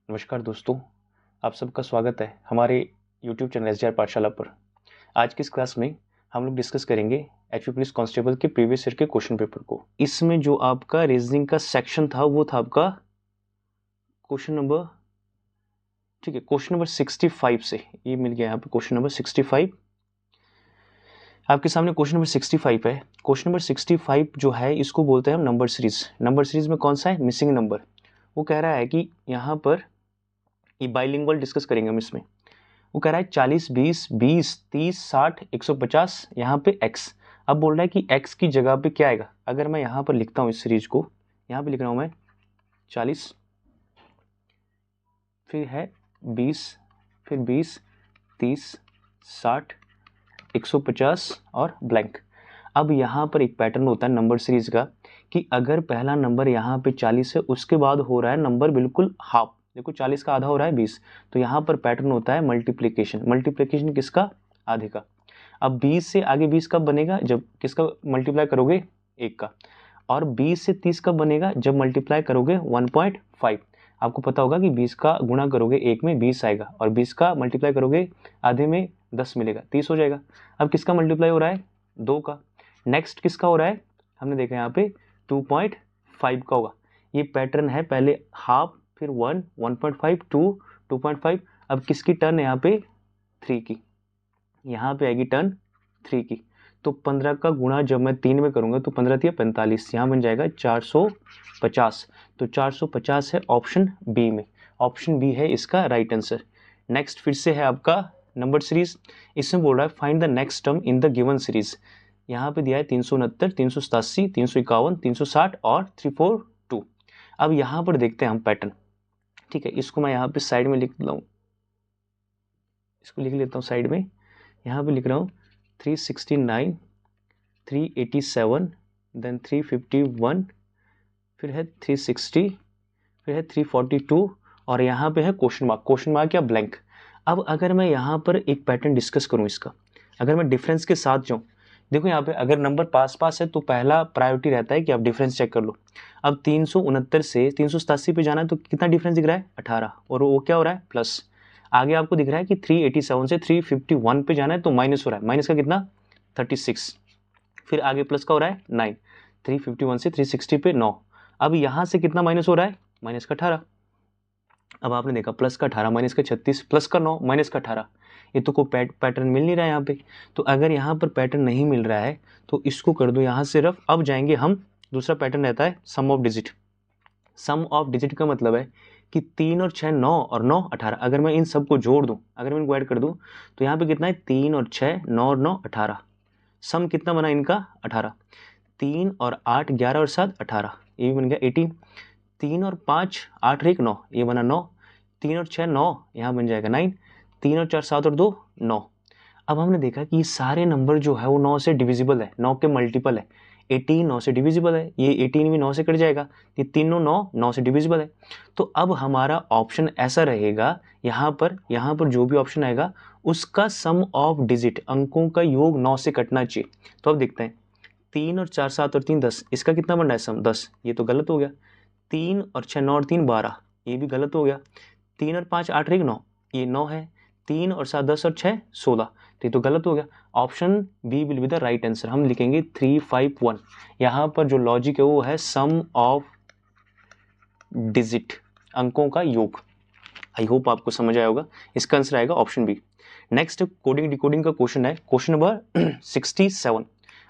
नमस्कार दोस्तों, आप सबका स्वागत है हमारे YouTube चैनल एसजीआर पाठशाला पर। आज की इस क्लास में हम लोग डिस्कस करेंगे एचपी पुलिस कांस्टेबल के प्रीवियस ईयर के क्वेश्चन पेपर को। इसमें जो आपका रीजनिंग का सेक्शन था वो था आपका क्वेश्चन नंबर 65 से ये मिल गया यहाँ पे क्वेश्चन नंबर 65। आपके सामने क्वेश्चन नंबर 65 है। क्वेश्चन नंबर 65 जो है इसको बोलते हैं हम नंबर सीरीज। नंबर सीरीज में कौन सा है? Missing number. वो कह रहा है कि यहाँ पर ये बाइलिंगुअल डिस्कस करेंगे हम इसमें। वो कह रहा है 40, 20, 20, 30, 60, 150, यहाँ पे x। अब बोल रहा है कि x की जगह पे क्या आएगा। अगर मैं यहाँ पर लिखता हूँ इस सीरीज को, यहाँ पे लिख रहा हूँ मैं 40, फिर है 20, फिर 20, 30, 60, 150 और ब्लैंक। अब यहाँ पर एक पैटर्न होता है नंबर सीरीज का कि अगर पहला नंबर यहाँ पे 40 है, उसके बाद हो रहा है नंबर बिल्कुल हाफ। देखो 40 का आधा हो रहा है 20, तो यहाँ पर पैटर्न होता है मल्टीप्लिकेशन। मल्टीप्लिकेशन किसका? आधे का। अब 20 से आगे 20 कब बनेगा? जब किसका मल्टीप्लाई करोगे? 1 का। और 20 से 30 कब बनेगा? जब मल्टीप्लाई करोगे 1.5। आपको पता होगा कि 20 का गुणा करोगे 1 में 20 आएगा, और 20 का मल्टीप्लाई करोगे आधे में 10 मिलेगा, 30 हो जाएगा। अब किसका मल्टीप्लाई हो रहा है? 2 का। नेक्स्ट किसका हो रहा है? हमने देखा यहाँ पे 2.5 का होगा। ये पैटर्न है, पहले हाफ, फिर 1, 1.5, 2, 2.5। अब किसकी टर्न है यहाँ पे? 3 की। यहाँ पे आएगी टर्न 3 की। तो 15 का गुणा जब मैं 3 में करूँगा तो 15 3 45, यहाँ बन जाएगा 450। तो 450 है ऑप्शन बी में। ऑप्शन बी है इसका राइट आंसर। नेक्स्ट फिर से है आपका नंबर सीरीज। इसमें बोल रहा है find the next term in the given series. यहाँ पे दिया है 369, 387, 351, 360 और 342। अब यहाँ पर देखते हैं हम पैटर्न। ठीक है, इसको मैं यहाँ पे साइड में लिख लेता हूँ, इसको लिख लेता हूँ साइड में। यहाँ पे लिख रहा हूँ 369, 387, देन 351, फिर है 360, फिर है 342, और यहाँ पे है क्वेश्चन मार्क। क्वेश्चन मार्क या ब्लैंक। अब अगर मैं यहाँ पर एक पैटर्न डिस्कस करूँ इसका, अगर मैं डिफरेंस के साथ जाऊँ, देखो यहाँ पे अगर नंबर पास पास है तो पहला प्रायोरिटी रहता है कि आप डिफरेंस चेक कर लो। अब 369 से 387 पे जाना है तो कितना डिफरेंस दिख रहा है? 18, और वो क्या हो रहा है? प्लस। आगे आपको दिख रहा है कि 387 से 351 पे जाना है तो माइनस हो रहा है। माइनस का कितना? 36। फिर आगे प्लस का हो रहा है 9। 351 से 360 पे 9। अब यहाँ से कितना माइनस हो रहा है? माइनस का 18। अब आपने देखा प्लस का 18, माइनस का 36, प्लस का 9, माइनस का 18। ये तो कोई पैटर्न मिल नहीं रहा है यहाँ पे। तो अगर यहाँ पर पैटर्न नहीं मिल रहा है तो इसको कर दो यहाँ से रफ। अब जाएंगे हम, दूसरा पैटर्न रहता है sum of digit. Sum of digit का मतलब है कि 3 और 6 9 और 9 18। अगर मैं इन सबको जोड़ दूं, अगर मैं इनको ऐड कर दूं तो यहाँ पे कितना है? 3 और 6 9 और 9 18। सम कितना बना इनका? 18। 3 और 8 11 और 7 18, ये भी बन गया 18। 3 और 5 8 और 1 9, ये बना 9। 3 और 6 9, यहाँ बन जाएगा 9। 3 और 4 7 और 2 9। अब हमने देखा कि ये सारे नंबर जो है वो 9 से डिविजिबल है, 9 के मल्टीपल है। 18 9 से डिविजिबल है, ये 18 भी 9 से कट जाएगा, ये तीनों 9 9 से डिविजिबल है। तो अब हमारा ऑप्शन ऐसा रहेगा, यहाँ पर जो भी ऑप्शन आएगा उसका सम ऑफ डिजिट, अंकों का योग 9 से कटना चाहिए। तो अब देखते हैं 3 और 4 7 और 3 10, इसका कितना बन रहा है सम? 10। ये तो गलत हो गया। 3 और 6 9 और 3 12, ये भी गलत हो गया। 3 और 5 8 और 1 9, ये 9 है। 3 और 7 10 और 6 16, तो ये तो गलत हो गया। Option B will be the right answer. हम लिखेंगे 351। यहाँ पर जो लॉजिक है वो है सम ऑफ डिजिट, अंकों का योग। आई होप आपको समझ आया होगा। इसका आंसर आएगा option B. Next coding decoding का क्वेश्चन है, क्वेश्चन नंबर 67।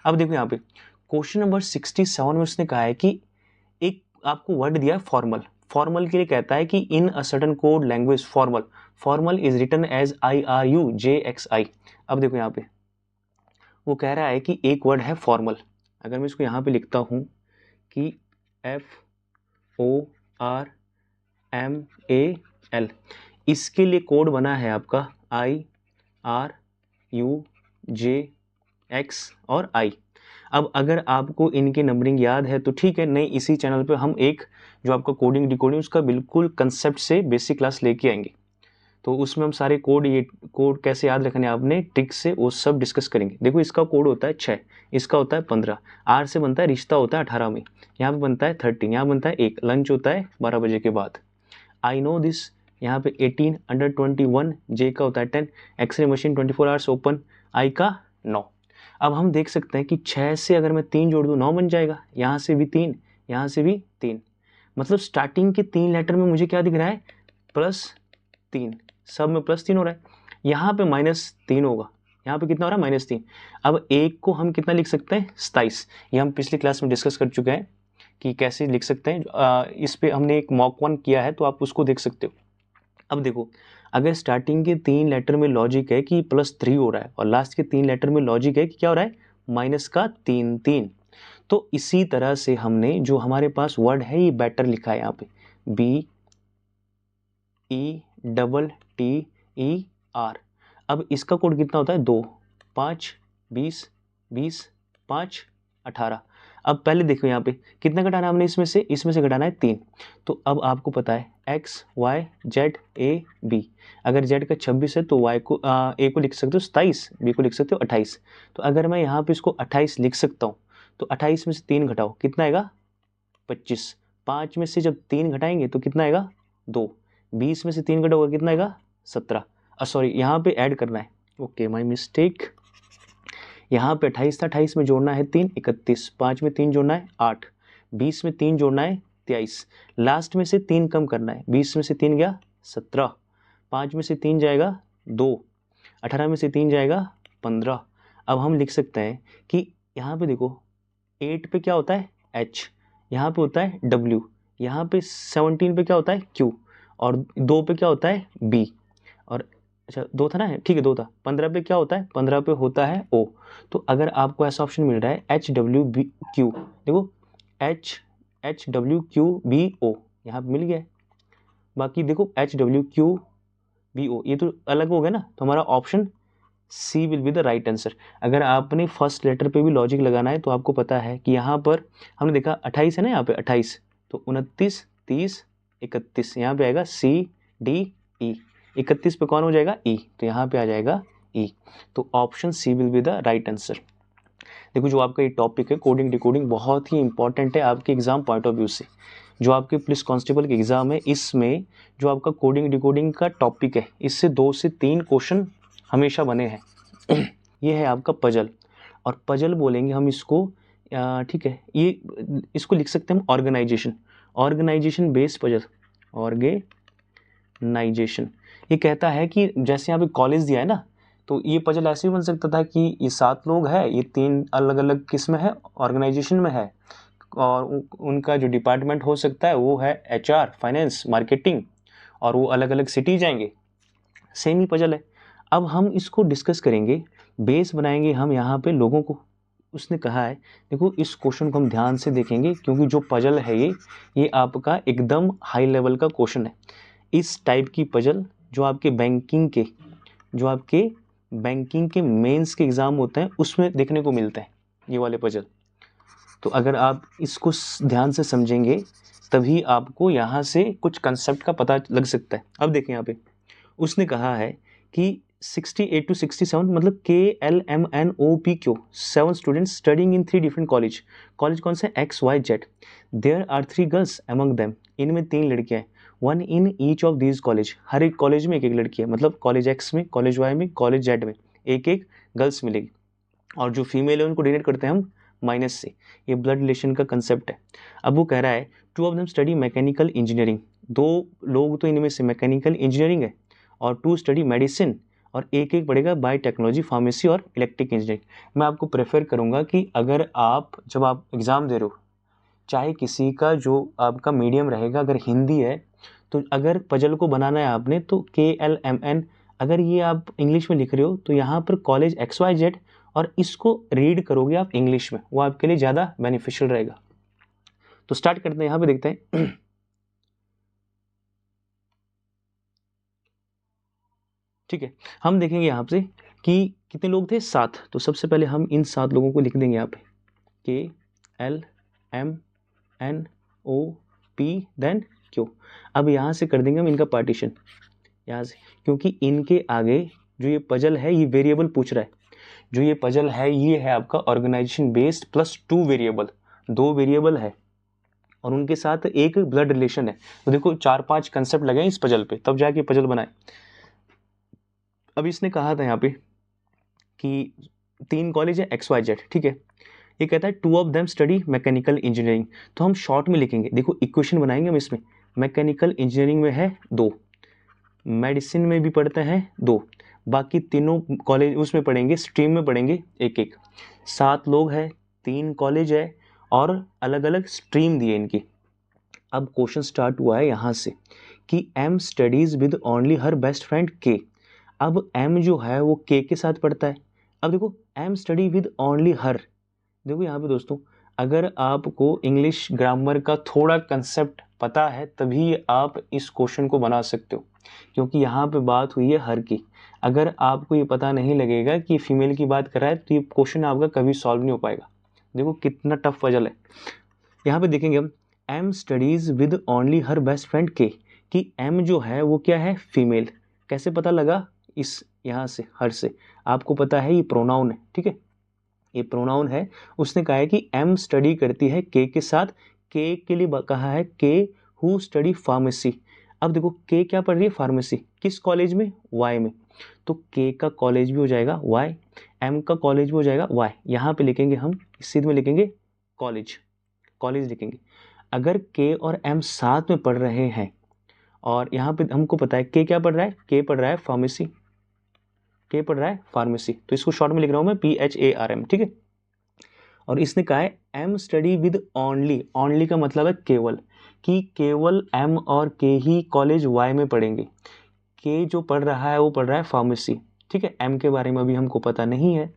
अब देखो यहाँ पे क्वेश्चन नंबर 67 में उसने कहा है कि एक आपको वर्ड दिया है फॉर्मल। फॉर्मल के लिए कहता है कि in a certain code language formal is written as IRUJXI। अब देखो यहाँ पे वो कह रहा है कि एक वर्ड है फॉर्मल। अगर मैं इसको यहाँ पे लिखता हूँ कि FORMAL, इसके लिए कोड बना है आपका IRUJX और I। अब अगर आपको इनकी नंबरिंग याद है तो ठीक है, नहीं इसी चैनल पे हम एक जो आपका कोडिंग डिकोडिंग उसका बिल्कुल कंसेप्ट से बेसिक क्लास लेके आएंगे। तो उसमें हम सारे कोड, ये कोड कैसे याद रखने आपने ट्रिक से, वो सब डिस्कस करेंगे। देखो इसका कोड होता है 6, इसका होता है 15, R से बनता है, रिश्ता होता है 18 में, यहाँ पे बनता है 13, यहाँ बनता है 1, लंच होता है 12 बजे के बाद। आई नो दिस यहाँ पे 18, अंडर 21, जे का होता है 10, एक्सरे मशीन 24 आवर्स ओपन, आई का 9। अब हम देख सकते हैं कि 6 से अगर मैं 3 जोड़ दूँ 9 बन जाएगा, यहाँ से भी 3, यहाँ से भी 3, मतलब स्टार्टिंग के 3 लेटर में मुझे क्या दिख रहा है, +3, सब में +3 हो रहा है। यहाँ पे -3 होगा, यहाँ पे कितना हो रहा है, -3। अब एक को हम कितना लिख सकते हैं, 27। ये हम पिछली क्लास में डिस्कस कर चुके हैं कि कैसे लिख सकते हैं। इस पे हमने एक मॉक 1 किया है, तो आप उसको देख सकते हो। अब देखो, अगर स्टार्टिंग के 3 लेटर में लॉजिक है कि +3 हो रहा है और लास्ट के 3 लेटर में लॉजिक है कि क्या हो रहा है, -3, तो इसी तरह से हमने जो हमारे पास वर्ड है ये बेटर लिखा है यहाँ पे, BETTER। अब इसका कोड कितना होता है, 2, 5, 20, 20, 5, 18। अब पहले देखो यहाँ पे कितना घटाना है हमने, इसमें से घटाना है 3। तो अब आपको पता है x y z a b, अगर z का 26 है तो y को a को लिख सकते हो 27, b को लिख सकते हो 28। तो अगर मैं यहाँ पे इसको 28 लिख सकता हूँ, तो 28 में से 3 घटाओ, कितना आएगा, 25। 5 में से जब 3 घटाएंगे तो कितना आएगा, 2। 20 में से 3 घटाओगे कितना आएगा, 17। सॉरी, यहाँ पे ऐड करना है, ओके माय मिस्टेक। यहाँ पे 28 था, 28 में जोड़ना है 3, 31, 5 में 3 जोड़ना है 8, 20 में 3 जोड़ना है 23, लास्ट में से 3 कम करना है, 20 में से 3 गया 17, 5 में से 3 जाएगा 2, 18 में से 3 जाएगा 15। अब हम लिख सकते हैं कि यहाँ पे देखो 8 पे क्या होता है, H, यहाँ पे होता है W, यहाँ पे 17 पे क्या होता है, Q, और 2 पे क्या होता है, B, और अच्छा 2 था ना, ठीक है 2 था। 15 पे क्या होता है, 15 पे होता है O। तो अगर आपको ऐसा ऑप्शन मिल रहा है HWQ, देखो HWQBO यहाँ पे मिल गया है। बाकी देखो HWQBO ये तो अलग हो गया ना, तो हमारा option C will be the right answer. अगर आपने फर्स्ट लेटर पे भी लॉजिक लगाना है तो आपको पता है कि यहाँ पर हमने देखा 28 है ना, यहाँ पे 28, तो 29, 30, 31, यहाँ पे आएगा CDE। 31 पे कौन हो जाएगा, E, तो यहाँ पे आ जाएगा E। तो option C will be the right answer. देखो, जो आपका ये टॉपिक है कोडिंग डिकोडिंग, बहुत ही इंपॉर्टेंट है आपके एग्जाम पॉइंट ऑफ व्यू से। जो आपके पुलिस कांस्टेबल के एग्जाम है, इसमें जो आपका कोडिंग डिकोडिंग का टॉपिक है, इससे 2 से 3 क्वेश्चन हमेशा बने हैं। ये है आपका पजल, और पजल बोलेंगे हम इसको, ठीक है, ये इसको लिख सकते हैं हम ऑर्गेनाइजेशन बेस्ड पजल, ऑर्गेनाइजेशन। ये कहता है कि जैसे यहाँ पे कॉलेज दिया है ना, तो ये पजल ऐसे भी बन सकता था कि ये 7 लोग हैं, ये 3 अलग अलग किस्म है, ऑर्गेनाइजेशन में है, और उनका जो डिपार्टमेंट हो सकता है वो है HR, फाइनेंस, मार्केटिंग, और वो अलग अलग सिटी जाएंगे। सेम ही पजल है। अब हम इसको डिस्कस करेंगे, बेस बनाएंगे हम यहाँ पे लोगों को। उसने कहा है, देखो इस क्वेश्चन को हम ध्यान से देखेंगे क्योंकि जो पजल है ये आपका एकदम हाई लेवल का क्वेश्चन है। इस टाइप की पजल जो आपके बैंकिंग के मेंस के एग्जाम होते हैं उसमें देखने को मिलते हैं, ये वाले पजल। तो अगर आप इसको ध्यान से समझेंगे तभी आपको यहाँ से कुछ कंसेप्ट का पता लग सकता है। अब देखें यहाँ पे उसने कहा है कि 68 to 67, मतलब KLMNOPQ 7 students studying in 3 different college कौन से, XYZ। There are 3 girls among them, इनमें 3 लड़कियां हैं, 1 in each of these college, हर एक कॉलेज में एक एक लड़की है, मतलब कॉलेज X में, कॉलेज Y में, कॉलेज Z में एक एक गर्ल्स मिलेगी, और जो फीमेल है उनको डिनोट करते हैं हम माइनस से। ये ब्लड रिलेशन का कंसेप्ट है। अब वो कह रहा है 2 of them study mechanical engineering, 2 लोग तो इनमें से मैकेनिकल इंजीनियरिंग है, और 2 स्टडी मेडिसिन, और एक एक पढ़ेगा बायोटेक्नोलॉजी, फार्मेसी और इलेक्ट्रिक इंजीनियरिंग। मैं आपको प्रेफर करूंगा कि अगर आप जब आप एग्ज़ाम दे रहे हो, चाहे किसी का जो आपका मीडियम रहेगा, अगर हिंदी है तो अगर पजल को बनाना है आपने तो KLMN, अगर ये आप इंग्लिश में लिख रहे हो तो यहाँ पर कॉलेज XYZ, और इसको रीड करोगे आप इंग्लिश में, वो आपके लिए ज़्यादा बेनिफिशियल रहेगा। तो स्टार्ट करते हैं, यहाँ पे देखते हैं। ठीक है, हम देखेंगे यहाँ से कि कितने लोग थे, 7। तो सबसे पहले हम इन 7 लोगों को लिख देंगे यहाँ पे, KLMNOP देन Q। अब यहाँ से कर देंगे हम इनका पार्टीशन यहाँ से, क्योंकि इनके आगे जो ये पजल है ये वेरिएबल पूछ रहा है। जो ये पजल है ये है आपका organisation based plus 2 variable, 2 variable है, और उनके साथ एक ब्लड रिलेशन है। तो देखो 4-5 कंसेप्ट लगे हैं इस पजल पे, तब जाके पजल बनाए। अब इसने कहा था यहाँ पे कि 3 कॉलेज है XYZ, ठीक है। ये कहता है 2 of them study mechanical engineering. तो हम शॉर्ट में लिखेंगे, देखो इक्वेशन बनाएंगे हम इसमें। मैकेनिकल इंजीनियरिंग में है 2, मेडिसिन में भी पढ़ते हैं 2, बाकी तीनों कॉलेज उसमें पढ़ेंगे, स्ट्रीम में पढ़ेंगे 1-1। 7 लोग हैं, 3 कॉलेज है और अलग अलग स्ट्रीम दिए इनकी। अब क्वेश्चन स्टार्ट हुआ है यहाँ से कि M studies with only her best friend के। अब एम जो है वो के साथ पढ़ता है। अब देखो एम स्टडी विद ओनली हर, देखो यहाँ पे दोस्तों, अगर आपको इंग्लिश ग्रामर का थोड़ा कंसेप्ट पता है तभी आप इस क्वेश्चन को बना सकते हो, क्योंकि यहाँ पे बात हुई है हर की। अगर आपको ये पता नहीं लगेगा कि फीमेल की बात कर रहा है तो ये क्वेश्चन आपका कभी सॉल्व नहीं हो पाएगा। देखो कितना टफ पजल है। यहाँ पे देखेंगे हम, M studies with only her best friend के, कि एम जो है वो क्या है, फीमेल। कैसे पता लगा, इस यहाँ से हर से आपको पता है ये प्रोनाउन है, ठीक है, ये प्रोनाउन है। उसने कहा है कि एम स्टडी करती है के साथ, के लिए कहा है के हु स्टडी फार्मेसी। अब देखो के क्या पढ़ रही है, फार्मेसी, किस कॉलेज में, वाई में। तो के का कॉलेज भी हो जाएगा वाई, एम का कॉलेज भी हो जाएगा वाई। यहाँ पे लिखेंगे हम, इस सीध में लिखेंगे कॉलेज, कॉलेज लिखेंगे। अगर के और एम साथ में पढ़ रहे हैं और यहाँ पे हमको पता है के क्या पढ़ रहा है, के पढ़ रहा है फार्मेसी, के पढ़ रहा है फार्मेसी, तो इसको शॉर्ट में लिख रहा हूँ मैं PHARM, ठीक है। और इसने कहा है M study with only, only का मतलब है केवल, कि केवल एम और के ही कॉलेज वाई में पढ़ेंगे। के जो पढ़ रहा है वो पढ़ रहा है फार्मेसी, ठीक है। एम के बारे में अभी हमको पता नहीं है।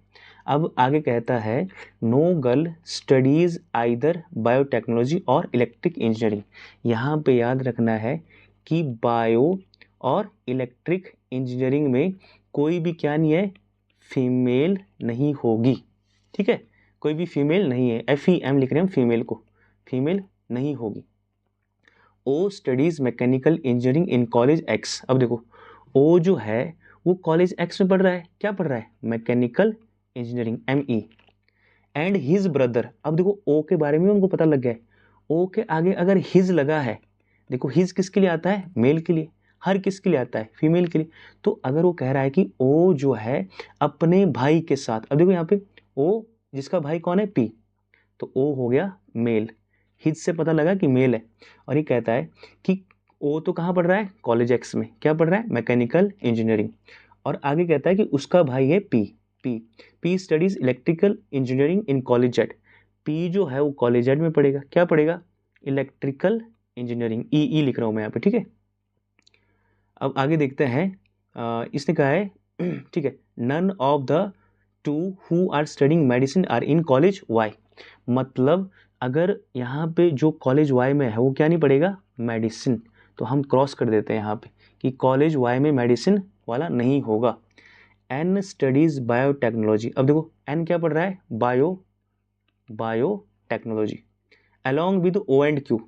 अब आगे कहता है no girl studies either biotechnology और इलेक्ट्रिक इंजीनियरिंग। यहाँ पे याद रखना है कि बायो और इलेक्ट्रिक इंजीनियरिंग में कोई भी क्या नहीं है, फीमेल नहीं होगी, ठीक है, कोई भी फीमेल नहीं है। FEM लिख रहे हैं हम फीमेल को, फीमेल नहीं होगी। O studies mechanical engineering in college X। अब देखो ओ जो है वो कॉलेज X में पढ़ रहा है, क्या पढ़ रहा है, mechanical engineering ME। And his brother, अब देखो ओ के बारे में हमको पता लग गया है। ओ के आगे अगर हिज लगा है, देखो हिज किसके लिए आता है, मेल के लिए, हर किसके लिए आता है, फीमेल के लिए। तो अगर वो कह रहा है कि ओ जो है अपने भाई के साथ, अब देखो यहाँ पे ओ जिसका भाई कौन है, P, तो ओ हो गया मेल, हिज से पता लगा कि मेल है। और ये कहता है कि ओ तो कहाँ पढ़ रहा है, कॉलेज X में, क्या पढ़ रहा है, मैकेनिकल इंजीनियरिंग। और आगे कहता है कि उसका भाई है P studies electrical engineering in college Z। P जो है वो कॉलेज Z में पढ़ेगा, क्या पढ़ेगा, इलेक्ट्रिकल इंजीनियरिंग, ई लिख रहा हूँ मैं यहाँ पे, ठीक है। अब आगे देखते हैं, इसने कहा है ठीक है, none of the two who are studying medicine are in college Y। मतलब अगर यहाँ पे जो कॉलेज Y में है वो क्या नहीं पढ़ेगा, मेडिसिन। तो हम क्रॉस कर देते हैं यहाँ पे कि कॉलेज Y में मेडिसिन वाला नहीं होगा। N स्टडीज बायोटेक्नोलॉजी, अब देखो N क्या पढ़ रहा है, biotechnology along with O and Q।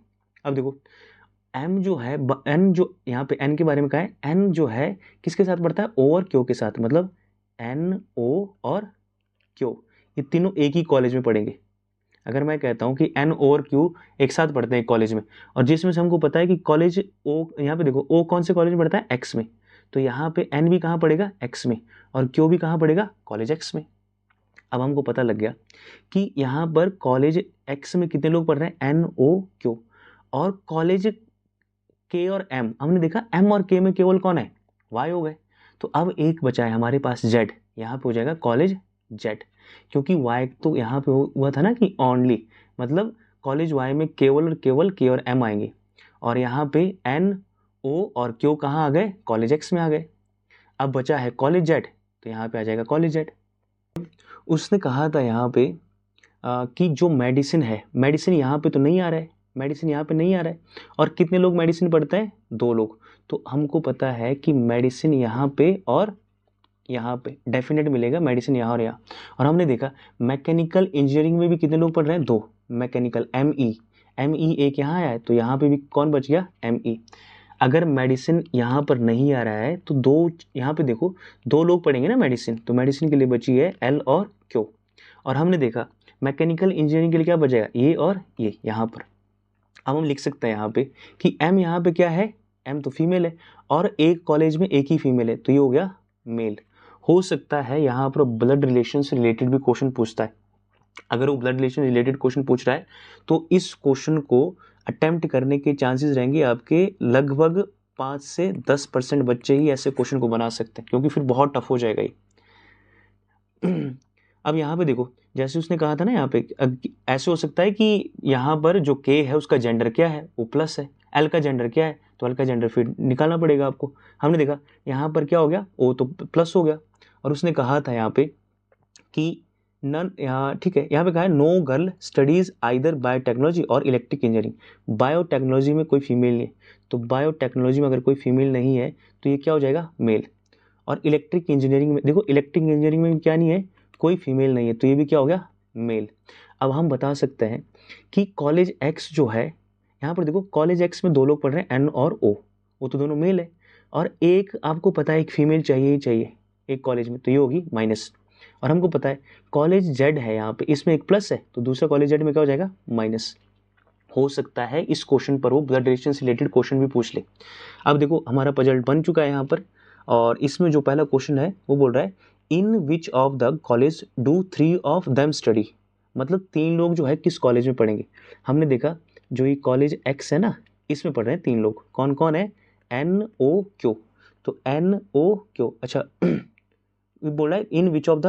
अब देखो M जो है, N जो यहाँ पे N के बारे में कहा है, N जो है किसके साथ पढ़ता है, O और Q के साथ, मतलब NO और Q, ये तीनों एक ही कॉलेज में पढ़ेंगे। अगर मैं कहता हूँ कि N और Q एक साथ पढ़ते हैं कॉलेज में, और जिसमें से हमको पता है कि कॉलेज O, यहाँ पे देखो O कौन से कॉलेज में पढ़ता है, X में, तो यहाँ पे N भी कहाँ पढ़ेगा, X में, और Q भी कहाँ पढ़ेगा, कॉलेज X में। अब हमको पता लग गया कि यहाँ पर कॉलेज X में कितने लोग पढ़ रहे हैं, NO Q, और कॉलेज K और M, हमने देखा M और K में केवल कौन है, Y हो गए। तो अब एक बचा है हमारे पास Z, यहाँ पे हो जाएगा कॉलेज Z, क्योंकि Y तो यहाँ पे हुआ था ना कि ओनली, मतलब कॉलेज Y में केवल और केवल K और M आएंगे, और यहाँ पे N O और Q कहाँ आ गए, कॉलेज X में आ गए। अब बचा है कॉलेज Z, तो यहाँ पे आ जाएगा कॉलेज Z। उसने कहा था यहाँ पे कि जो मेडिसिन है, मेडिसिन यहाँ पे तो नहीं आ रहा है, मेडिसिन यहाँ पे नहीं आ रहा है, और कितने लोग मेडिसिन पढ़ते हैं, 2 लोग। तो हमको पता है कि मेडिसिन यहाँ पे और यहाँ पे डेफिनेट मिलेगा, मेडिसिन यहाँ और यहाँ। और हमने देखा मैकेनिकल इंजीनियरिंग में भी कितने लोग पढ़ रहे हैं, 2, मैकेनिकल ME एक यहाँ आया है, तो यहाँ पे भी कौन बच गया, ME। अगर मेडिसिन यहाँ पर नहीं आ रहा है तो 2, यहाँ पे देखो 2 लोग पढ़ेंगे ना मेडिसिन, तो मेडिसिन के लिए बची है L और Q। और हमने देखा मैकेनिकल इंजीनियरिंग के लिए क्या बचेगा, ये और ये यहाँ पर। अब हम लिख सकते हैं यहाँ पे कि एम यहाँ पे क्या है, एम तो फीमेल है और एक कॉलेज में एक ही फीमेल है, तो ये हो गया मेल। हो सकता है यहाँ पर ब्लड रिलेशन से रिलेटेड भी क्वेश्चन पूछता है। अगर वो ब्लड रिलेशन रिलेटेड क्वेश्चन पूछ रहा है तो इस क्वेश्चन को अटेम्प्ट करने के चांसेस रहेंगे आपके लगभग 5 से 10% बच्चे ही ऐसे क्वेश्चन को बना सकते हैं, क्योंकि फिर बहुत टफ हो जाएगा ये। अब यहाँ पे देखो, जैसे उसने कहा था ना, यहाँ पे ऐसे हो सकता है कि यहाँ पर जो के है उसका जेंडर क्या है, वो प्लस है, एल का जेंडर क्या है, तो एल का जेंडर फिर निकालना पड़ेगा आपको। हमने देखा यहाँ पर क्या हो गया, ओ तो प्लस हो गया। और उसने कहा था यहाँ पे कि नन, यहाँ ठीक है, यहाँ पे कहा है no girl studies either biotechnology और इलेक्ट्रिक इंजीनियरिंग। बायोटेक्नोलॉजी में कोई फीमेल नहीं है, तो बायोटेक्नोलॉजी में अगर कोई फीमेल नहीं है तो ये क्या हो जाएगा, मेल। और इलेक्ट्रिक इंजीनियरिंग में देखो, इलेक्ट्रिक इंजीनियरिंग में क्या नहीं है, कोई फीमेल नहीं है, तो ये भी क्या हो गया, मेल। अब हम बता सकते हैं कि कॉलेज एक्स जो है, यहाँ पर देखो कॉलेज एक्स में 2 लोग पढ़ रहे हैं, एन और ओ, वो तो दोनों मेल है, और एक आपको पता है एक फीमेल चाहिए ही चाहिए एक कॉलेज में, तो ये होगी माइनस। और हमको पता है कॉलेज जेड है यहाँ पे, इसमें एक प्लस है, तो दूसरा कॉलेज जेड में क्या हो जाएगा, माइनस। हो सकता है इस क्वेश्चन पर वो ब्लड रिलेशन से रिलेटेड क्वेश्चन भी पूछ ले। अब देखो हमारा पजल बन चुका है यहाँ पर, और इसमें जो पहला क्वेश्चन है वो बोल रहा है in which of the college do 3 of them study. मतलब 3 लोग जो है किस कॉलेज में पढ़ेंगे। हमने देखा जो ये कॉलेज एक्स है ना, इसमें पढ़ रहे हैं 3 लोग, कौन कौन है, एन ओ क्यू। तो एन ओ क्यू, अच्छा बोल रहा है in which of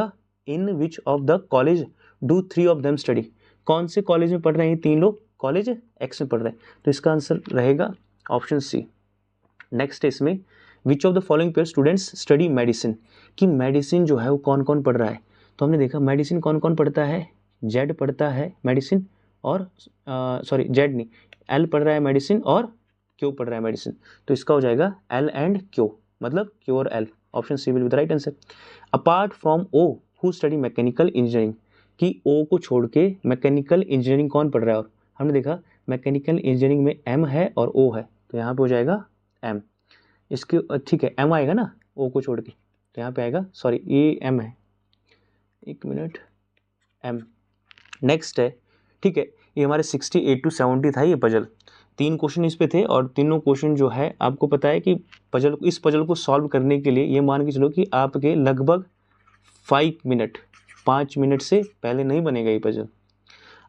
the college do 3 of them study. कौन से कॉलेज में पढ़ रहे हैं ये 3 लोग, कॉलेज एक्स में पढ़ रहे हैं, तो इसका आंसर रहेगा ऑप्शन सी। नेक्स्ट है इसमें विच of the following pair students study medicine, कि मेडिसिन जो है वो कौन कौन पढ़ रहा है। तो हमने देखा मेडिसिन कौन कौन पढ़ता है, जेड पढ़ता है मेडिसिन, और सॉरी जेड नहीं, एल पढ़ रहा है मेडिसिन और क्यू पढ़ रहा है मेडिसिन, तो इसका हो जाएगा एल एंड क्यू, मतलब क्यू और L. Option C will be the right answer. Apart from O who study mechanical engineering, कि ओ को छोड़ के मैकेनिकल इंजीनियरिंग कौन पढ़ रहा है, और हमने देखा मैकेनिकल इंजीनियरिंग में एम है और ओ है, तो यहाँ पे हो जाएगा एम। इसके ठीक है, एम आएगा ना ओ को छोड़ के, तो यहाँ पे आएगा, सॉरी ये एम है, एक मिनट, एम। नेक्स्ट है, ठीक है, ये हमारे 68 to 70 था ये पजल। 3 क्वेश्चन इस पे थे, और तीनों क्वेश्चन जो है आपको पता है कि इस पजल को सॉल्व करने के लिए ये मान के चलो कि आपके लगभग 5 मिनट से पहले नहीं बनेगा ये पजल।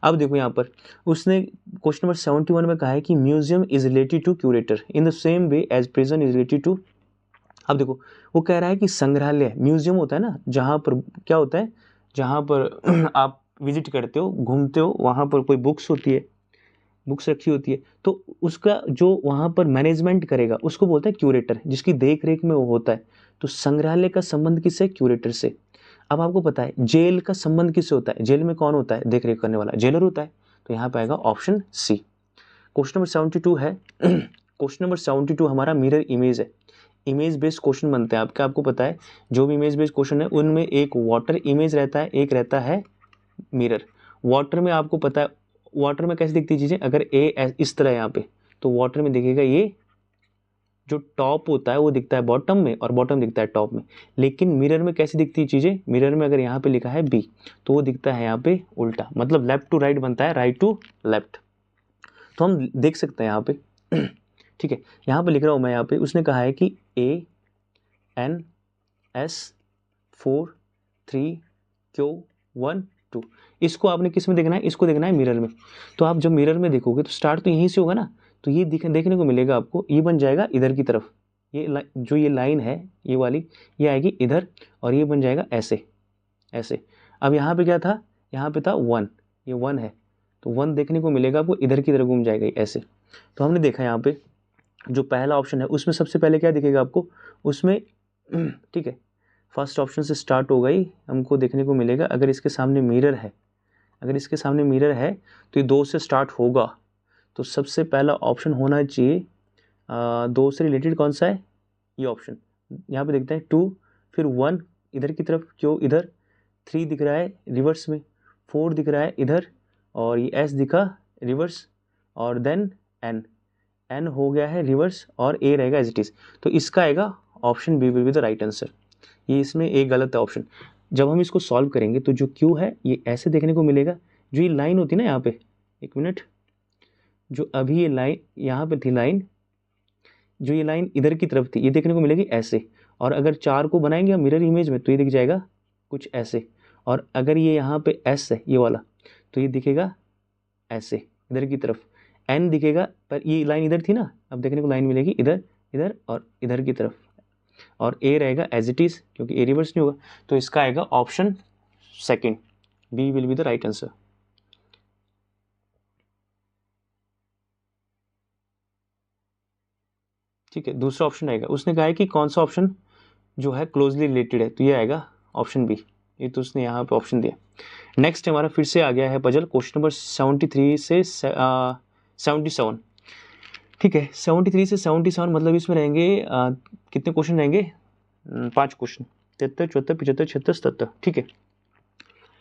अब देखो यहाँ पर उसने क्वेश्चन नंबर 71 में कहा है कि museum is related to curator in the same way as prison is related to. अब देखो वो कह रहा है कि संग्रहालय, म्यूजियम होता है ना जहाँ पर क्या होता है, जहाँ पर आप विजिट करते हो, घूमते हो, वहाँ पर कोई बुक्स होती है, बुक्स रखी होती है, तो उसका जो वहाँ पर मैनेजमेंट करेगा उसको बोलता है क्यूरेटर, जिसकी देख रेख में वो होता है। तो संग्रहालय का संबंध किससे, क्यूरेटर से। अब आपको पता है जेल का संबंध किससे होता है, जेल में कौन होता है, देख रेख करने वाला जेलर होता है, तो यहाँ पे आएगा ऑप्शन सी। क्वेश्चन नंबर 72 है। क्वेश्चन नंबर 72 हमारा मिरर इमेज है। इमेज बेस्ड क्वेश्चन बनते हैं आपको पता है, जो भी इमेज बेस्ड क्वेश्चन है उनमें एक वाटर इमेज रहता है, एक रहता है मिरर। वाटर में आपको पता है, वाटर में कैसे दिखती चीज़ें, अगर ए इस तरह यहाँ पे, तो वाटर में दिखेगा ये जो टॉप होता है वो दिखता है बॉटम में, और बॉटम दिखता है टॉप में। लेकिन मिरर में कैसी दिखती है चीज़ें, मिरर में अगर यहाँ पे लिखा है बी, तो वो दिखता है यहाँ पे उल्टा, मतलब लेफ्ट टू राइट बनता है, राइट टू लेफ्ट। तो हम देख सकते हैं यहाँ पे, ठीक है, यहाँ पे लिख रहा हूँ मैं, यहाँ पे उसने कहा है कि ANS4 3Q1 2, इसको आपने किस में देखना है, इसको देखना है मिरर में। तो आप जब मिरर में देखोगे तो स्टार्ट तो यहीं से होगा ना, तो ये देखने को मिलेगा आपको, ये बन जाएगा इधर की तरफ, ये जो ये लाइन है ये वाली, ये आएगी इधर, और ये बन जाएगा ऐसे ऐसे। अब यहाँ पे क्या था, यहाँ पे था 1, ये 1 है, तो 1 देखने को मिलेगा आपको, इधर की तरफ घूम जाएगा ऐसे। तो हमने देखा यहाँ पे जो पहला ऑप्शन है उसमें सबसे पहले क्या दिखेगा आपको, उसमें ठीक है, फर्स्ट ऑप्शन से स्टार्ट होगा ही, हमको देखने को मिलेगा अगर इसके सामने मिरर है, अगर इसके सामने मिरर है तो ये 2 से स्टार्ट होगा, तो सबसे पहला ऑप्शन होना चाहिए 2 से रिलेटेड कौन सा है, ये ऑप्शन। यहाँ पे देखते हैं 2, फिर 1 इधर की तरफ, क्यों इधर, 3 दिख रहा है रिवर्स में, 4 दिख रहा है इधर, और ये S दिखा रिवर्स, और देन N हो गया है रिवर्स, और A रहेगा एज इट इज़। तो इसका आएगा option B will be the right answer. ये इसमें एक गलत है ऑप्शन। जब हम इसको सॉल्व करेंगे तो जो Q है ये ऐसे देखने को मिलेगा, जो ये लाइन होती है ना यहाँ पे, एक मिनट, जो अभी ये लाइन यहाँ पे थी लाइन, जो ये लाइन इधर की तरफ थी, ये देखने को मिलेगी ऐसे, और अगर 4 को बनाएंगे हम मिरर इमेज में तो ये दिख जाएगा कुछ ऐसे, और अगर ये यहाँ पे एस है ये वाला तो ये दिखेगा ऐसे इधर की तरफ, एन दिखेगा, पर ये लाइन इधर थी ना, अब देखने को लाइन मिलेगी इधर, इधर और इधर की तरफ, और ए रहेगा एज इट इज क्योंकि ए रिवर्स नहीं होगा, तो इसका आएगा option second, B will be the right answer. ठीक है, दूसरा ऑप्शन आएगा, उसने कहा है कि कौन सा ऑप्शन जो है क्लोजली रिलेटेड है, तो ये आएगा ऑप्शन बी, ये तो उसने यहाँ पे ऑप्शन दिया। नेक्स्ट हमारा फिर से आ गया है पजल, क्वेश्चन नंबर 73 से 77। ठीक है, 73 से 77 मतलब इसमें रहेंगे कितने क्वेश्चन रहेंगे, 5 क्वेश्चन, 73, 74, 75, 76, 77। ठीक है,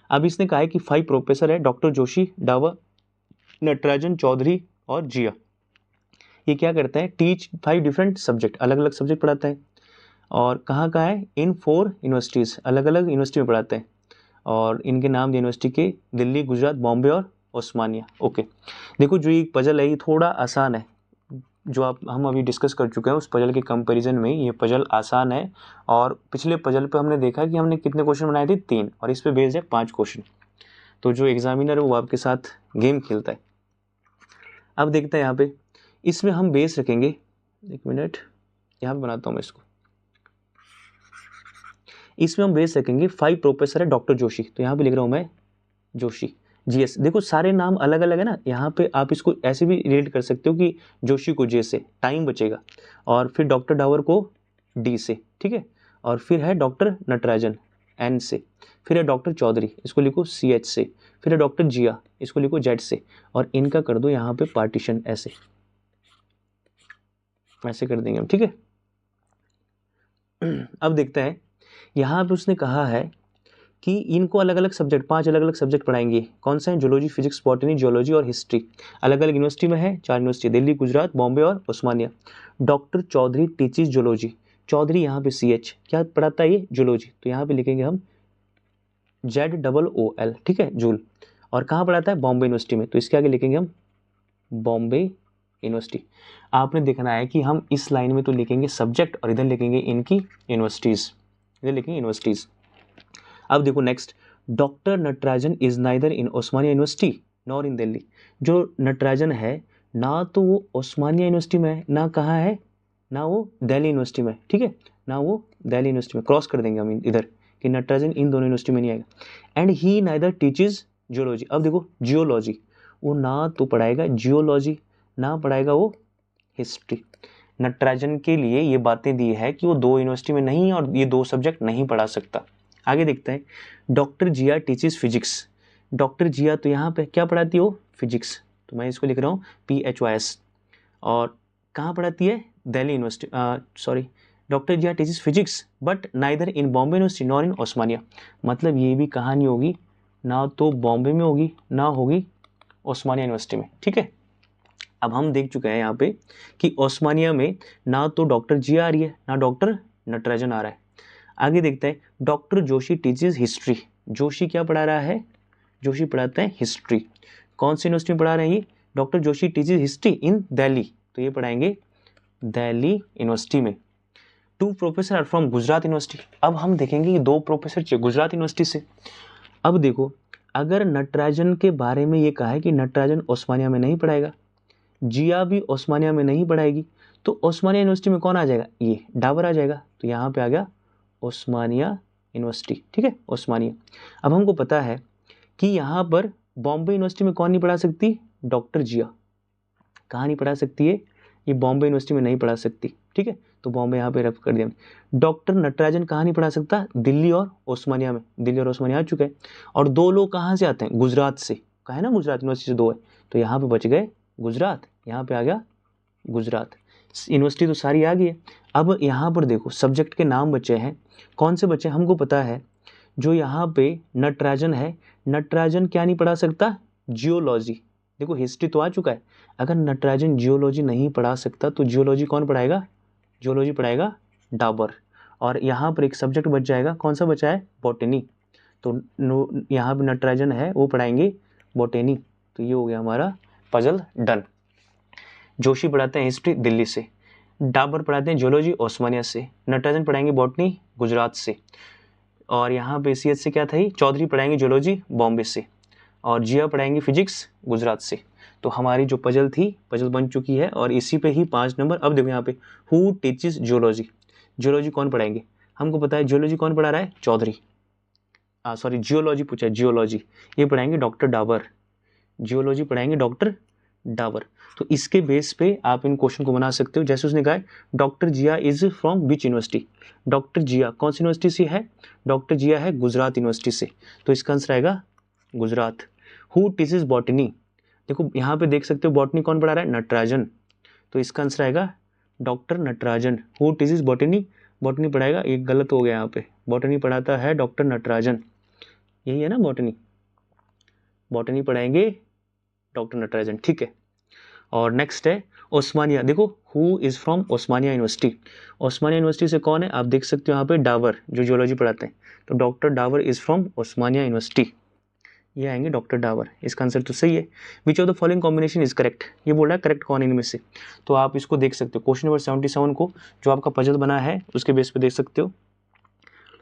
अब इसने कहा है कि 5 प्रोफेसर है, डॉक्टर जोशी, डावर, नटराजन, चौधरी और जिया। ये क्या करता है, टीच 5 डिफरेंट सब्जेक्ट, अलग अलग सब्जेक्ट पढ़ाता है, और कहाँ कहाँ है, इन 4 यूनिवर्सिटीज़, अलग अलग यूनिवर्सिटी में पढ़ाते हैं, और इनके नाम यूनिवर्सिटी के दिल्ली, गुजरात, बॉम्बे और ओस्मानिया। ओके, देखो जो ये पजल है ये थोड़ा आसान है, जो हम अभी डिस्कस कर चुके हैं उस पजल के कंपैरिजन में ये पजल आसान है, और पिछले पजल पे हमने देखा कि हमने कितने क्वेश्चन बनाए थे, 3, और इस पे बेस्ड है 5 क्वेश्चन। तो जो एग्जामिनर है वो आपके साथ गेम खेलता है। अब देखते हैं यहाँ पे, इसमें हम बेस रखेंगे, एक मिनट यहाँ पे बनाता हूँ मैं इसको, इसमें हम बेस रखेंगे 5 प्रोफेसर है डॉक्टर जोशी, तो यहाँ पे लिख रहा हूँ मैं जोशी, जीएस। देखो सारे नाम अलग अलग है ना, यहाँ पे आप इसको ऐसे भी रिलेट कर सकते हो कि जोशी को जे से, टाइम बचेगा, और फिर डॉक्टर डावर को डी से, ठीक है, और फिर है डॉक्टर नटराजन एन से, फिर है डॉक्टर चौधरी, इसको लिखो सी एच से, फिर है डॉक्टर जिया, इसको लिखो जेड से, और इनका कर दो यहाँ पे पार्टीशन ऐसे, ऐसे कर देंगे हम। ठीक है, अब देखते हैं यहाँ पे उसने कहा है कि इनको अलग अलग सब्जेक्ट, 5 अलग अलग सब्जेक्ट पढ़ाएंगे, कौन सा है, जूलॉजी, फिजिक्स, बॉटनी, जियोलॉजी और हिस्ट्री, अलग अलग यूनिवर्सिटी में है, 4 यूनिवर्सिटी, दिल्ली, गुजरात, बॉम्बे और Osmania. Doctor Chaudhary teaches zoology, Chaudhary यहाँ पे सी एच, क्या पढ़ाता है ये, जूलॉजी, तो यहाँ पे लिखेंगे हम ZOOL, ठीक है, जूल, और कहाँ पढ़ाता है, बॉम्बे यूनिवर्सिटी में, तो इसके आगे लिखेंगे हम बॉम्बे यूनिवर्सिटी। आपने देखना है कि हम इस लाइन में तो लिखेंगे सब्जेक्ट और इधर लिखेंगे इनकी यूनिवर्सिटीज़, इधर लिखेंगे यूनिवर्सिटीज़। अब देखो next, doctor Natarajan is neither in Osmania university nor इन दिल्ली। जो नटराजन है ना तो वो ओस्मानिया यूनिवर्सिटी में है, ना कहाँ है, ना वो दिल्ली यूनिवर्सिटी में, ठीक है, ना वो दिल्ली यूनिवर्सिटी में, क्रॉस कर देंगे हम इधर कि नटराजन इन दोनों यूनिवर्सिटी में नहीं आएगा। And he neither teaches geology, अब देखो जियोलॉजी, वो ना तो पढ़ाएगा जियोलॉजी, ना पढ़ाएगा वो हिस्ट्री। नटराजन के लिए ये बातें दी है कि वो 2 यूनिवर्सिटी में नहीं और ये 2 सब्जेक्ट नहीं पढ़ा सकता। आगे देखते हैं, doctor Zia teaches physics, doctor जिया तो यहाँ पे क्या पढ़ाती है वो, फिजिक्स, तो मैं इसको लिख रहा हूँ PHYS, और कहाँ पढ़ाती है, Delhi university, sorry, doctor Zia teaches physics but neither in Bombay university nor in Osmania, मतलब ये भी कहानी होगी, ना तो बॉम्बे में होगी ना होगी ओस्मानिया यूनिवर्सिटी में। ठीक है, अब हम देख चुके हैं यहाँ पे कि ओस्मानिया में ना तो डॉक्टर जिया आ रही है ना डॉक्टर नटराजन आ रहा है। आगे देखते हैं, doctor Joshi teaches history, Joshi क्या पढ़ा रहा है, जोशी पढ़ाते हैं हिस्ट्री, कौन सी यूनिवर्सिटी में पढ़ा रहे हैं ये, doctor Joshi teaches history in Delhi, तो ये पढ़ाएंगे दिल्ली यूनिवर्सिटी में। 2 professor are from Gujarat university, अब हम देखेंगे कि 2 प्रोफेसर चाहिए गुजरात यूनिवर्सिटी से। अब देखो अगर नटराजन के बारे में ये कहा है कि नटराजन ओस्मानिया में नहीं पढ़ाएगा, जिया भी ओस्मानिया में नहीं पढ़ाएगी, तो ओस्मानिया यूनिवर्सिटी में कौन आ जाएगा, ये डाबर आ जाएगा, तो यहाँ पे आ गया ओस्मानिया यूनिवर्सिटी। ठीक है, ओस्मानिया। अब हमको पता है कि यहाँ पर बॉम्बे यूनिवर्सिटी में कौन नहीं पढ़ा सकती, डॉक्टर जिया, कहाँ नहीं पढ़ा सकती है, ये बॉम्बे यूनिवर्सिटी में नहीं पढ़ा सकती। ठीक है, तो बॉम्बे यहाँ पे रफ कर दिया। डॉक्टर नटराजन कहाँ नहीं पढ़ा सकता, दिल्ली और ओस्मानिया में, दिल्ली और ओस्मानिया आ चुका है, और 2 लोग कहाँ से आते हैं, गुजरात से, कहा है ना गुजरात यूनिवर्सिटी से 2 है, तो यहाँ पे बच गए गुजरात, यहाँ पे आ गया गुजरात, यूनिवर्सिटी तो सारी आ गई है। अब यहाँ पर देखो सब्जेक्ट के नाम बचे हैं, कौन से बचे, हमको पता है जो यहाँ पे नटराजन है, नटराजन क्या नहीं पढ़ा सकता, जियोलॉजी, देखो हिस्ट्री तो आ चुका है, अगर नटराजन जियोलॉजी नहीं पढ़ा सकता तो जियोलॉजी कौन पढ़ाएगा, जियोलॉजी पढ़ाएगा डाबर, और यहाँ पर एक सब्जेक्ट बच जाएगा, कौन सा बचा है, बॉटनी, तो यहाँ पे नटराजन है वो पढ़ाएंगे बॉटनी, तो ये हो गया हमारा पजल डन। जोशी पढ़ाते हैं हिस्ट्री दिल्ली से, डाबर पढ़ाते हैं जियोलॉजी ओस्मानिया से, नटराजन पढ़ाएंगे बॉटनी गुजरात से, और यहाँ पे सीएच से क्या था, चौधरी पढ़ाएंगे जियोलॉजी बॉम्बे से, और जिया पढ़ाएंगे फिजिक्स गुजरात से। तो हमारी जो पजल थी, पजल बन चुकी है, और इसी पे ही 5 नंबर। अब देखो यहाँ पे हु टीचेस जियोलॉजी, जियोलॉजी कौन पढ़ाएंगे, हमको पता है जियोलॉजी कौन पढ़ा रहा है, चौधरी। सॉरी जियोलॉजी पूछा है, जियोलॉजी ये पढ़ाएंगे डॉक्टर डाबर, जियोलॉजी पढ़ाएंगे डॉक्टर डाबर। तो इसके बेस पे आप इन क्वेश्चन को बना सकते हो। जैसे उसने कहा है doctor Zia is from which university, doctor Zia कौन सी यूनिवर्सिटी से है, डॉक्टर जिया है गुजरात यूनिवर्सिटी से, तो इसका आंसर आएगा गुजरात। हु टीचेस बॉटनी, देखो यहाँ पे देख सकते हो बॉटनी कौन पढ़ा रहा है, नटराजन, तो इसका आंसर आएगा doctor Natarajan. Who teaches botany, botany पढ़ाएगा, एक गलत हो गया यहाँ पे, बॉटनी पढ़ाता है डॉक्टर नटराजन, यही है ना बॉटनी, बॉटनी पढ़ाएंगे डॉक्टर नटराजन, ठीक है। और नेक्स्ट है ओस्मानिया, देखो who is from Osmania university, Osmania university से कौन है, आप देख सकते हो यहाँ पे डावर जो जियोलॉजी पढ़ाते हैं, तो doctor Dawar is from Osmania university, ये आएंगे डॉक्टर डावर। इसका आंसर तो सही है। Which of the following combination is correct, ये बोल रहा है करेक्ट कौन इनमें से, तो आप इसको देख सकते हो। क्वेश्चन नंबर 77 को जो आपका पजल बना है उसके बेस पे देख सकते हो।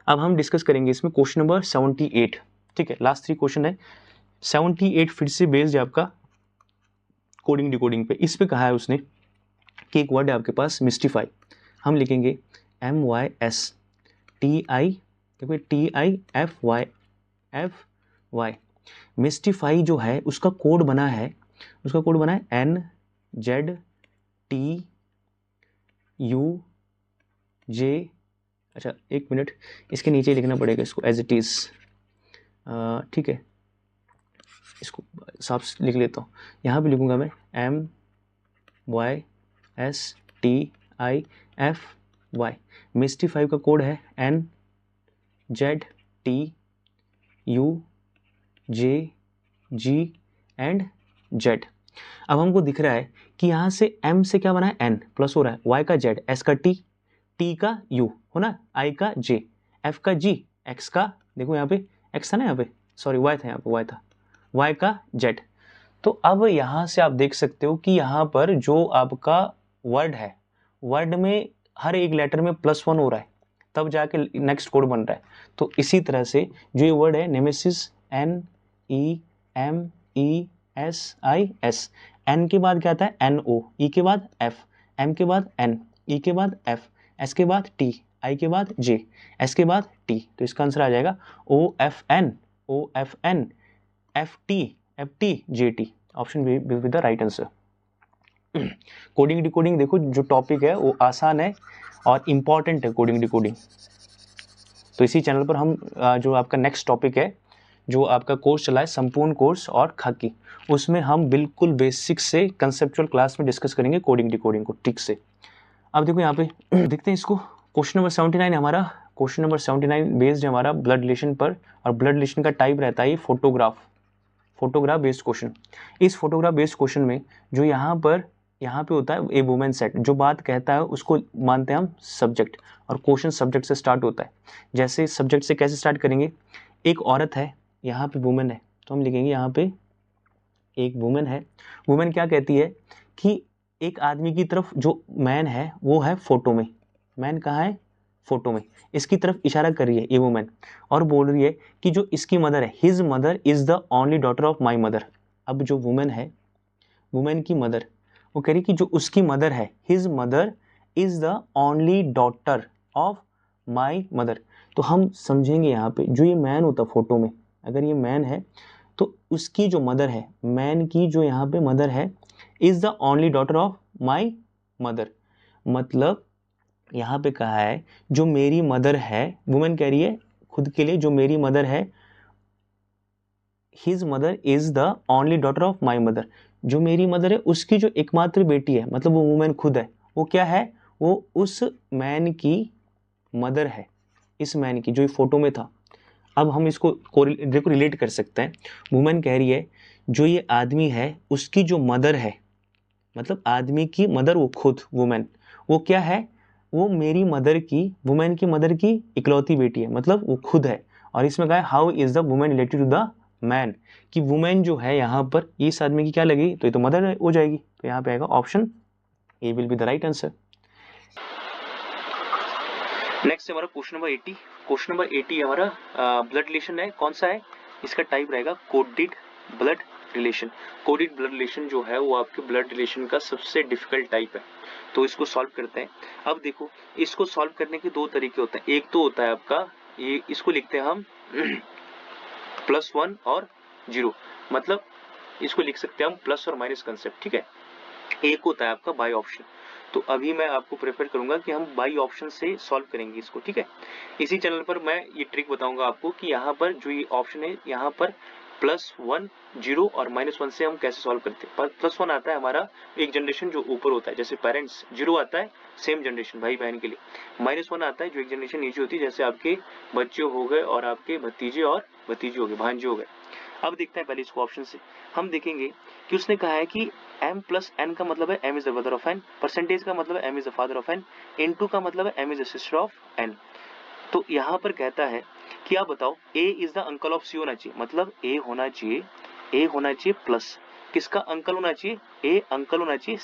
अब हम डिस्कस करेंगे इसमें क्वेश्चन नंबर 78, ठीक है, लास्ट 3 क्वेश्चन है। 78 फिर से बेस्ड है आपका कोडिंग डिकोडिंग पे। इस पे कहा है उसने कि एक वर्ड है आपके पास मिस्टिफाई, हम लिखेंगे MYSTI, देखो TIFY, मिस्टिफाई जो है उसका कोड बना है, उसका कोड बना है NZTUJ, अच्छा एक मिनट, इसके नीचे लिखना पड़ेगा इसको एज इट इज़, ठीक है, इसको साफ लिख लेता हूँ, यहाँ पे लिखूँगा मैं MYSTIFY, मिस्टिफाई का कोड है NZTUJG एंड Z। अब हमको दिख रहा है कि यहाँ से M से क्या बना है N प्लस हो रहा है, Y का Z, S का T, T का U हो ना, I का J, F का G, X का, देखो यहाँ पे X था ना, यहाँ पे सॉरी Y था, यहाँ पे Y था, Y का Z। तो अब यहाँ से आप देख सकते हो कि यहाँ पर जो आपका वर्ड है, वर्ड में हर एक लेटर में +1 हो रहा है, तब जाके नेक्स्ट कोड बन रहा है। तो इसी तरह से जो ये वर्ड है नेमेसिस, NEMESIS, N के बाद क्या आता है NO, E के बाद F, M के बाद N, E के बाद F, S के बाद T, I के बाद J, S के बाद T, तो इसका आंसर आ जाएगा OFN FTJT, option B will be the right answer. Coding decoding देखो जो टॉपिक है वो आसान है और इम्पॉर्टेंट है कोडिंग डिकोडिंग। तो इसी चैनल पर हम जो आपका नेक्स्ट टॉपिक है, जो आपका कोर्स चला है संपूर्ण कोर्स और खाकी, उसमें हम बिल्कुल बेसिक से कंसेप्चुअल क्लास में डिस्कस करेंगे कोडिंग डिकोडिंग को ठीक से। अब देखो यहाँ पे देखते हैं इसको, क्वेश्चन नंबर 79 हमारा, क्वेश्चन नंबर 79 बेस्ड है हमारा ब्लड रिलेशन पर, और ब्लड रिलेशन का टाइप रहता है फोटोग्राफ बेस्ड क्वेश्चन। इस फोटोग्राफ बेस्ड क्वेश्चन में जो यहाँ पे होता है ए वुमेन सेट, जो बात कहता है उसको मानते हैं हम सब्जेक्ट, और क्वेश्चन सब्जेक्ट से स्टार्ट होता है। जैसे सब्जेक्ट से कैसे स्टार्ट करेंगे, एक औरत है, यहाँ पे वुमेन है, तो हम लिखेंगे यहाँ पे एक वुमेन है। वुमेन क्या कहती है कि एक आदमी की तरफ जो मैन है वो है फोटो में, मैन कहाँ है फोटो में, इसकी तरफ इशारा कर रही है ये वुमेन, और बोल रही है कि जो इसकी मदर है, his mother is the only daughter of my mother. अब जो वुमेन है, वुमेन की मदर, वो कह रही कि जो उसकी मदर है, his mother is the only daughter of my mother. तो हम समझेंगे यहाँ पे जो ये मैन होता फोटो में, अगर ये मैन है तो उसकी जो मदर है, मैन की जो यहाँ पे मदर है, is the only daughter of my mother, मतलब यहाँ पे कहा है जो मेरी मदर है, वुमेन कह रही है खुद के लिए, जो मेरी मदर है, his mother is the only daughter of my mother, जो मेरी मदर है उसकी जो एकमात्र बेटी है, मतलब वो वुमेन खुद है, वो क्या है, वो उस मैन की मदर है, इस मैन की जो फोटो में था। अब हम इसको देखो रिलेट कर सकते हैं। वुमेन कह रही है जो ये आदमी है उसकी जो मदर है, मतलब आदमी की मदर वो खुद वुमेन, वो क्या है, वो मेरी मदर की, वुमेन की मदर की इकलौती बेटी है, मतलब वो खुद है। और इसमें कहा है how is the women related to the man, कि वुमेन जो है यहाँ पर इस आदमी की क्या लगी, तो ये तो मदर हो जाएगी, तो यहाँ पे आएगा option A will be the right answer. Next हमारा क्वेश्चन नंबर 80। क्वेश्चन नंबर 80 हमारा ब्लड रिलेशन है, कौन सा है, इसका टाइप रहेगा coded blood relation. Coded blood relation जो है वो आपके ब्लड रिलेशन का सबसे डिफिकल्ट टाइप है, तो इसको सॉल्व करते हैं। अब देखो, इसको सॉल्व करने के दो तरीके होते हैं। एक तो होता है आपका ये, इसको लिखते हैं हम +1 और 0, मतलब इसको लिख सकते हैं हम प्लस और माइनस कंसेप्ट, ठीक है। एक होता है आपका बाई ऑप्शन, तो अभी मैं आपको प्रेफर करूंगा कि हम बाई ऑप्शन से सॉल्व करेंगे इसको, ठीक है। इसी चैनल पर मैं ये ट्रिक बताऊंगा आपको कि यहाँ पर जो ये ऑप्शन है, यहाँ पर +1, 0 और -1 से हम कैसे सॉल्व करते हैं। +1 आता है हमारा एक जनरेशन जो ऊपर होता है, जैसे पेरेंट्स, 0 आता है सेम जनरेशन भाई बहन के लिए, -1 आता है जो एक जनरेशन नीचे होती है, जैसे आपके बच्चे हो गए और आपके भतीजे और भतीजे हो गए, भांजे हो गए। अब देखते हैं पहले इसको ऑप्शन से, हम देखेंगे कि उसने कहा है कि m प्लस n का मतलब है m is the mother of n, percentage का मतलब है m is the father of n, n2 का मतलब है m is the sister of n। तो यहाँ पर कहता है कि आप बताओ a is the uncle of c होना चाहिए, मतलब a होना चाहिए प्लस किसका अंकल होना चाहिए, a अंकल होना चाहिए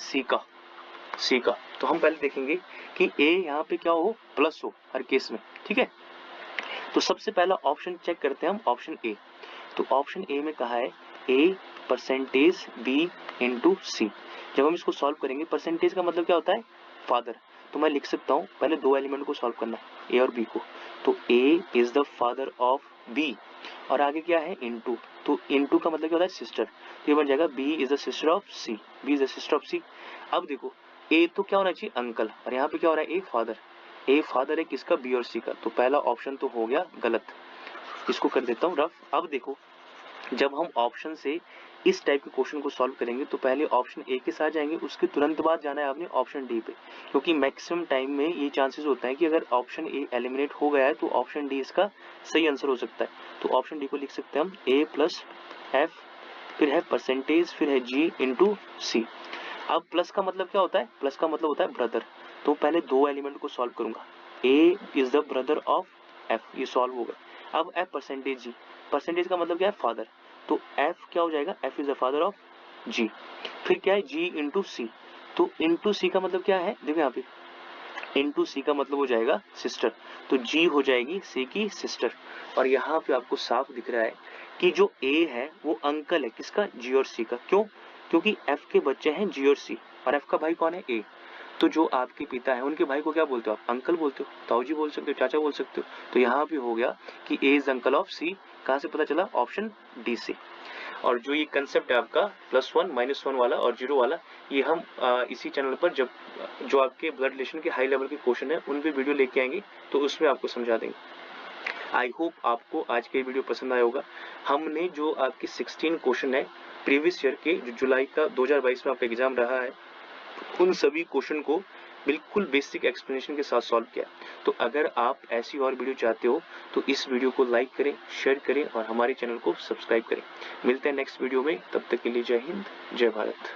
c का। तो हम पहले देखेंगे कि a यहाँ पे क्या हो, प्लस हो हर केस में, ठीक है। तो सबसे पहला ऑप्शन चेक करते हैं हम, ऑप्शन ए। तो ऑप्शन ए में कहा है a परसेंटेज b इंटू सी। जब हम इसको सॉल्व करेंगे, परसेंटेज का मतलब क्या होता है, फादर, तो मैं लिख सकता हूँ पहले दो एलिमेंट को सॉल्व करना है, a और b को, तो a is the father of b, और आगे क्या है इंटू, तो इंटू का मतलब क्या होता है सिस्टर, तो ये बन जाएगा b is the sister of c, b is the sister of c। अब देखो a तो क्या होना चाहिए अंकल, और यहाँ पे क्या हो रहा है a फादर है किसका, b और c का, तो पहला ऑप्शन तो हो गया गलत, इसको कर देता हूँ रफ। अब देखो जब हम ऑप्शन से इस टाइप के क्वेश्चन को सॉल्व करेंगे तो पहले ऑप्शन ए के साथ जाएंगे, उसके तुरंत बाद जाना है आपने ऑप्शन डी पे, क्योंकि मैक्सिमम टाइम में ये चांसेस होता है कि अगर ऑप्शन ए एलिमिनेट हो गया है तो ऑप्शन डी इसका सही आंसर हो सकता है। तो ऑप्शन डी को लिख सकते हैं हम a प्लस एफ, फिर है परसेंटेज, फिर है g इंटू सी। अब प्लस का मतलब क्या होता है, प्लस का मतलब होता है ब्रदर, तो पहले दो एलिमेंट को सॉल्व करूंगा, a is the brother of f, ये सॉल्व हो गया। अब f परसेंटेज g, परसेंटेज का मतलब क्या है फादर, तो f क्या हो जाएगा, f is the father of g, फिर क्या है g इंटू सी, तो इंटू सी का मतलब क्या है, देखो यहाँ पे इंटू सी का मतलब हो जाएगा सिस्टर, तो g हो जाएगी c की सिस्टर। और यहाँ पे आपको साफ दिख रहा है कि जो a है वो अंकल है किसका, g और c का, क्यों, क्योंकि f के बच्चे हैं g और c, और f का भाई कौन है, a, तो जो आपके पिता है उनके भाई को क्या बोलते हो आप, अंकल बोलते हो, ताऊजी बोल सकते हो, चाचा बोल सकते हो, तो यहाँ पे हो गया कि ए इज अंकल ऑफ सी, कहाँ से पता चला, ऑप्शन डी से। और जो ये कंसेप्ट है आपका +1 -1 वाला और 0 वाला, ये हम इसी चैनल पर जब जो आपके ब्लड रिलेशन के हाई लेवल के क्वेश्चन है उन पे वीडियो लेके आएंगे, तो उसमें आपको समझा देंगे। आई होप आपको आज के वीडियो पसंद आया होगा। हमने जो आपके 16 क्वेश्चन है प्रीवियस ईयर के, जो जुलाई का 2022 में आपका एग्जाम रहा है, उन सभी क्वेश्चन को बिल्कुल बेसिक एक्सप्लेनेशन के साथ सॉल्व किया। तो अगर आप ऐसी और वीडियो चाहते हो तो इस वीडियो को लाइक करें, शेयर करें और हमारे चैनल को सब्सक्राइब करें। मिलते हैं नेक्स्ट वीडियो में, तब तक के लिए जय हिंद, जय भारत।